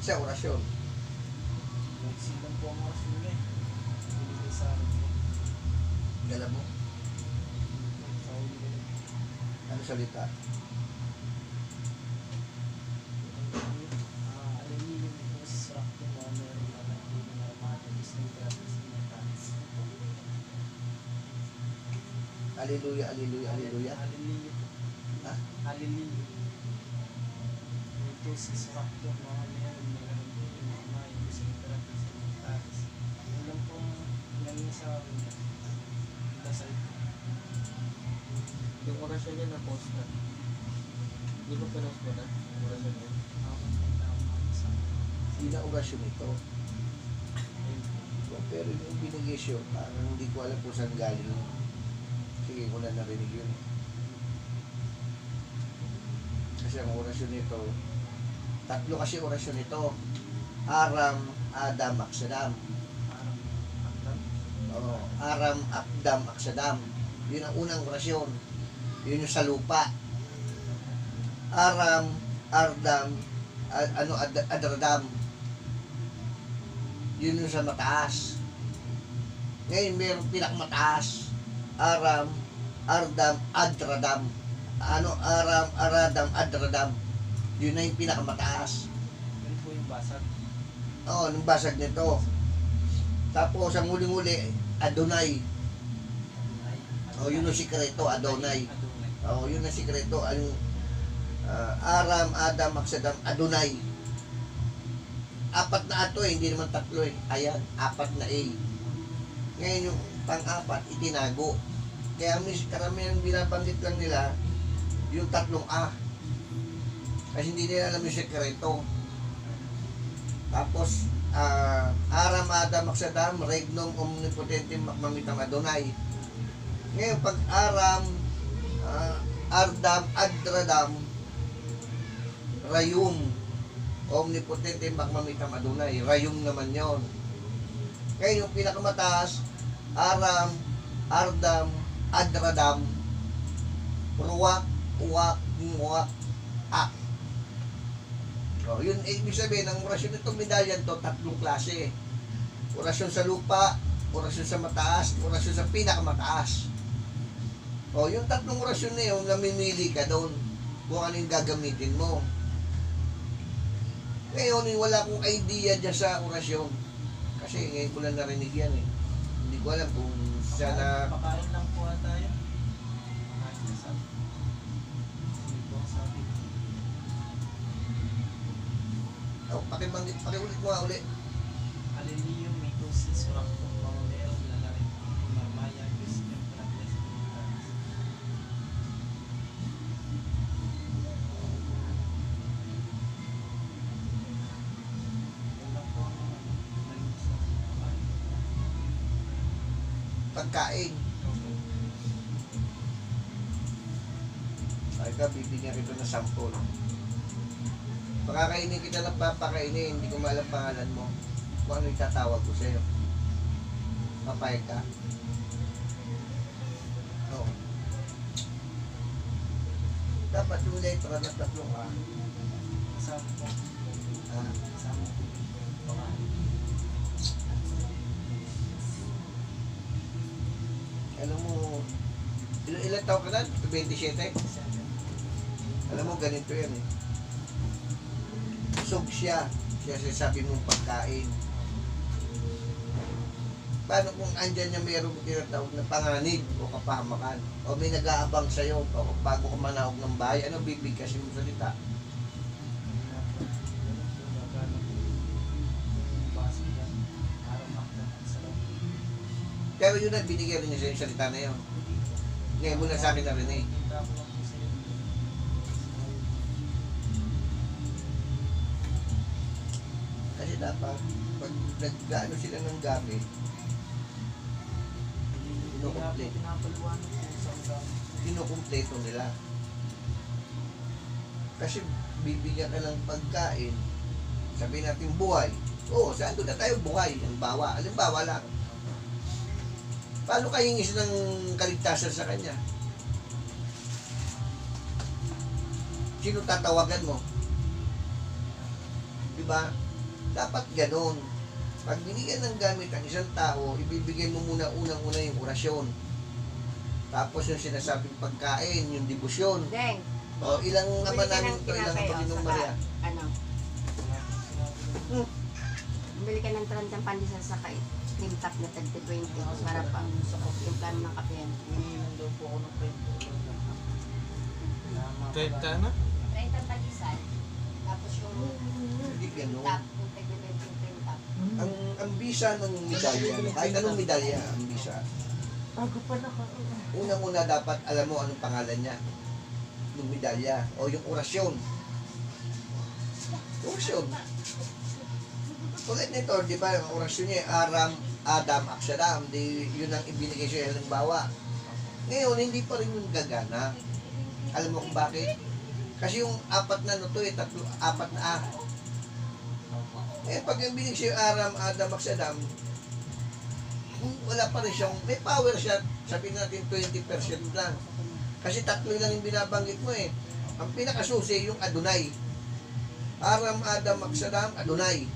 sa orasyon. Nagsilang po ang oras nila eh. Binigay sa akin po. Dala mo. Sa huli ko. Ano salita? Alin yung construct yung mga meron na natin na matatagis ng gratis ng tax. Hallelujah, hallelujah, hallelujah. Hallelujah po. Ha? Hallelujah. Ito si Surak yung mga meron na natin yung mga matatagis ng gratis ng tax. Alam pong namin sa akin. Dasal po. Yung orasyon niya na post na. Hindi ko pinost mo na. Yung orasyon niya. Ako ang tama sa Hindi na orasyon ito. ayun po. Pero yung binigay siya, parang hindi ko alam kung saan galing. Sige ko na narinig yun. Kasi ang orasyon nito, tatlo kasi orasyon nito. Aram, Adam, Aksadam. Parang akdam. Oo, Aram, Akdam, Aksadam. Yun ang unang orasyon. Yun yung sa lupa. Aram, Ardam, Adradam. Yun yung sa mataas. Ngayon mayroong pinakamataas. Aram, Ardam, Adradam. Aram, Aradam, Adradam. Yun na yung pinakamataas. Yun po yung basag. Oo, nung basag nito. Tapos ang huling-huli, Adonai. Oh, yun ang sikreto, Adonai. Oh, yun ang sikreto. Ang Aram, Adam, Aksadam, Adonai. Apat na ato eh, hindi naman tatlo eh. Ayan, apat na A. Ngayon yung pang-apat, itinago. Kaya karamihan binabanggit lang nila yung tatlong A. Kasi hindi nila alam yung sikreto. Tapos, Aram, Adam, Aksadam, Regnum, Omnipotentem, Makmamitam, Adonai. Ngayon, pag Aram, Ardam, Adradam, Rayum, Omnipotente, Makmamitam, Adonai. Rayum naman yon. Ngayon, yung pinakamataas, Aram, Ardam, Adradam, Ruwak, Uwak, Muwak, Ak. O, yun, ibig sabihin, ang orasyon nitong medalyan to, tatlong klase. Orasyon sa lupa, orasyon sa mataas, orasyon sa pinakamataas. O, yung tatlong orasyon na yun, namimili ka doon kung ano yung gagamitin mo. Ngayon, wala akong idea dyan sa orasyon. Kasi ngayon ko lang narinig yan eh. Hindi ko alam kung siya na... Pakain lang po ata yun. Pakain na sabi. Hindi po ang sabi. Oh, pakiulit mo nga ulit. Hallelujah, may si Surak yung mga meron na natin yung mga matatagis ng gratis ng tax. Yun lang po ang namin sa pakain. Pagkain. Okay. Ay ka, bibigyan kita ng sample. Pakakainin kita ng papakainin, hindi ko maalam pangalan mo. Kung ano itatawag ko sa'yo. Papayag ka. Oo. Dapat yung letra na tatlong A. Kasama po. Ah, Kasama po. Pakain. alam mo, ilan taon ka na? 27? Alam mo, ganito yan eh. Busog siya. Siya sabi mong pagkain. Paano kung andyan niya mayroong tinatawag na panganib o kapahamakan? O may nag-aabang sa'yo o bago ka manahog ng bahay, ano bibigkasin mo salita? Pero yun na, binigyan rin niya sa'yo yung salita na yun. Ngayon mo na sa akin na rin eh. Kasi dapat, pag nag-ano sila ng gamit, kinukumpleto nila. Kasi bibigyan ka ng pagkain, sabihin natin buhay. Oo, saan doon na tayo buhay? Halimbawa lang. Paano kahingis ng kaligtasan sa kanya? Sino tatawagan mo? Diba? Dapat ganun. Pag binigyan ng gamit ang isang tao, ibibigay mo muna unang-una yung orasyon. Tapos yung sinasabing pagkain, yung debosyon. Deng, O, ilang naman bumili ka namin ng ito, ilang tinapay, Panginoong saka, Maria. ano, bumili ka ng trantang pandesal sa cream top na tagti 20 para pa yung plano ng kape yan. Hinihilan daw po ako ng kwento. Kahit ka na? 30 pandesal, tapos yung Hindi ganun. top, yung tagti 20 yung cream top. Ang bisa ng medalya, kahit anong medalya ang bisa, Bago pa unang-una dapat alam mo anong pangalan niya ng medalya o yung orasyon. Orasyon. Tulad nito, di ba, ang orasyon niya, Aram, Adam, Akshadam, di, yun ang ibinigay siya, halimbawa. Ngayon, hindi pa rin yung gagana. Alam mo kung bakit? Kasi yung apat na to, apat na A. Pag yung binigay siya, Aram, Adam, Akshadam, kung wala pa rin siyang, may power siya, sabihin natin 20% lang. Kasi tatlo lang yung binabanggit mo eh. Ang pinakasusi, yung Adonai. Aram, Adam, Akshadam, Adonai.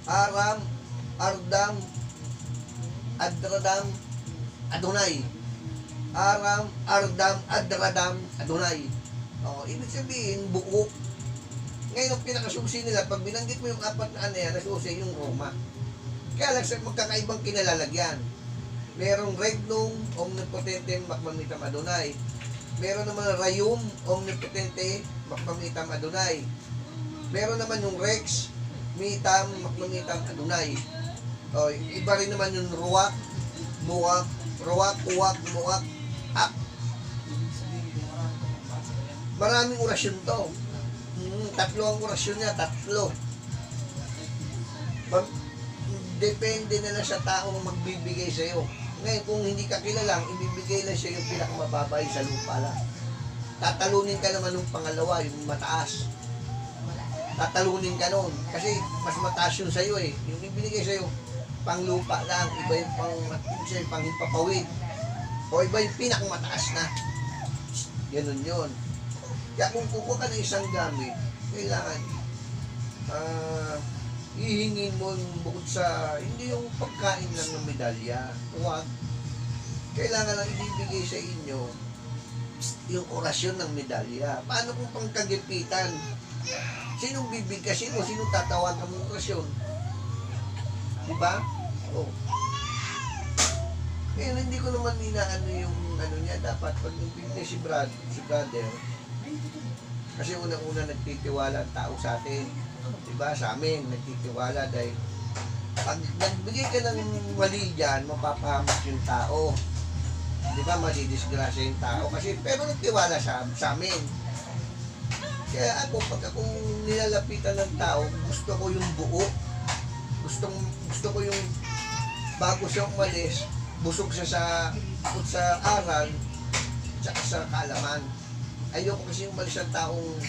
Aram, Ardam, Adradam, Adonai. Aram, Ardam, Adradam, Adonai. O, ibig sabihin, buo. Ngayon, ang pinakasusi nila, pag binanggit mo yung apat na ano yan, nasusi yung Roma. Kaya lang sa magkakaibang kinalalagyan. Merong Regnum, Omnipotente, Makmamitam Adonai. Meron naman Rayum, Omnipotente, Makmamitam Adonai. Meron naman yung Rex, Mitam, Makmamitam Adonai. O, iba rin naman yung Ruak, Muak, Ruak, Uwak, Muak, Ak. Ibig sabihin, marami ka ng basa yan. Maraming orasyon to. Tatlo ang orasyon niya, tatlo. Depende na lang sa taong magbibigay sa iyo. Ngayon, kung hindi ka kilalang, ibibigay lang siya yung pinakamababay sa lupa lang. Tatalunin ka naman ng pangalawa, yung mataas. Tatalunin ka nun. Kasi mas mataas yun sa iyo eh. Yung ibinigay sa iyo, pang lupa lang. Iba yung pang himpapawid. O iba yung pinakamataas na. Ganun yun. Kaya kung kukuha ka ng isang gamit, kailangan ihingin mo yung bukod sa, hindi yung pagkain lang ng medalya. Huwag. Kailangan lang ibibigay sa inyo yung orasyon ng medalya. Paano kung pangkagipitan? Sinong bibigkasin mo? Sinong tatawagan ng orasyon? Diba? O. Kaya hindi ko naman inaano yung ano niya. Dapat pag nagpili si brother, kasi unang-una nagtitiwala ang tao sa atin. Diba? Sa amin, nagtitiwala dahil pag nagbigay ka ng mali dyan, mapapahamak yung tao. Diba? Madidisgrasya yung tao. Kasi, pero nagtiwala sa amin. Kaya ako, pag akong nilalapitan ng tao, gusto ko yung buo. Gusto ko yung bago siya umalis, busog siya sa aral, tsaka sa kaalaman. Ayoko kasi umalis ang taong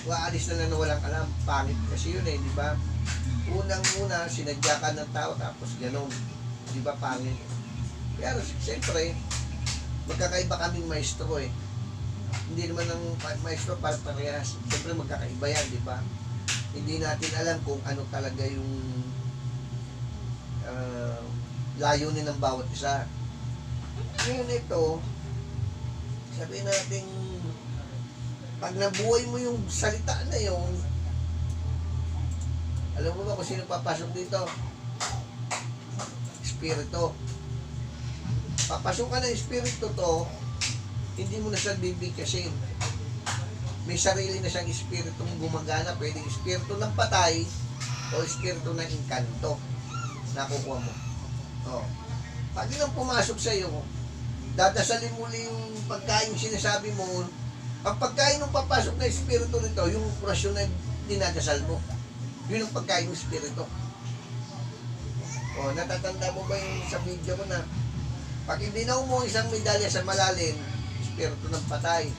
waalis na lang na walang alam. Pangit kasi yun eh, di ba? Unang-una, sinadya ka ng tao, tapos gano'n. Di ba, pangit? Pero, siyempre, magkakaiba kaming maestro eh. Hindi naman ng maestro para parehas. Siyempre, magkakaiba yan, di ba? Hindi natin alam kung ano talaga yung layunin ng bawat isa. Ngayon ito, sabihin natin, pag nabuhay mo yung salita na yun, alam mo ba kung sino papasok dito? Espiritu. Papasok ka ng espiritu to, hindi mo na siya bibigkasin. May sarili na siyang espiritong gumagana, pwedeng espiritu ng patay o espiritu ng inkanto. Nakukuha mo. O. Pag yun ang pumasok sa iyo, dadasalin mo yung pagkain yung sinasabi mo. Ang pagkain ng papasok na espiritu nito, yung orasyon na dinadasal mo, yun ang pagkain ng espiritu. O, natatanda mo ba yung sa video ko na pag ibinaw mo isang medalya sa malalim, espiritu ng patay.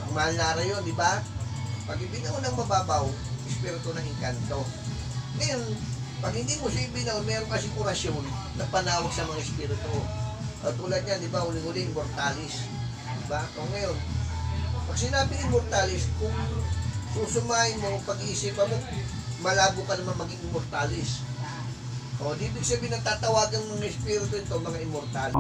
Ang mahal na araw yun, di ba? Pag ibinaw ng mababaw, espiritu ng inkanto. Ngayon, pag hindi mo siya ibinaw, meron kasing orasyon na panawag sa mga espiritu. Tulad yan, di ba? Uling-uling, mortalis. Di ba? O ngayon, pag sinabi immortalis, kung susumahin mo, pag-iisipan mo, malabo ka naman maging immortalis. O, di ibig sabihin ng tatawagang mga espiritu ito, mga immortal.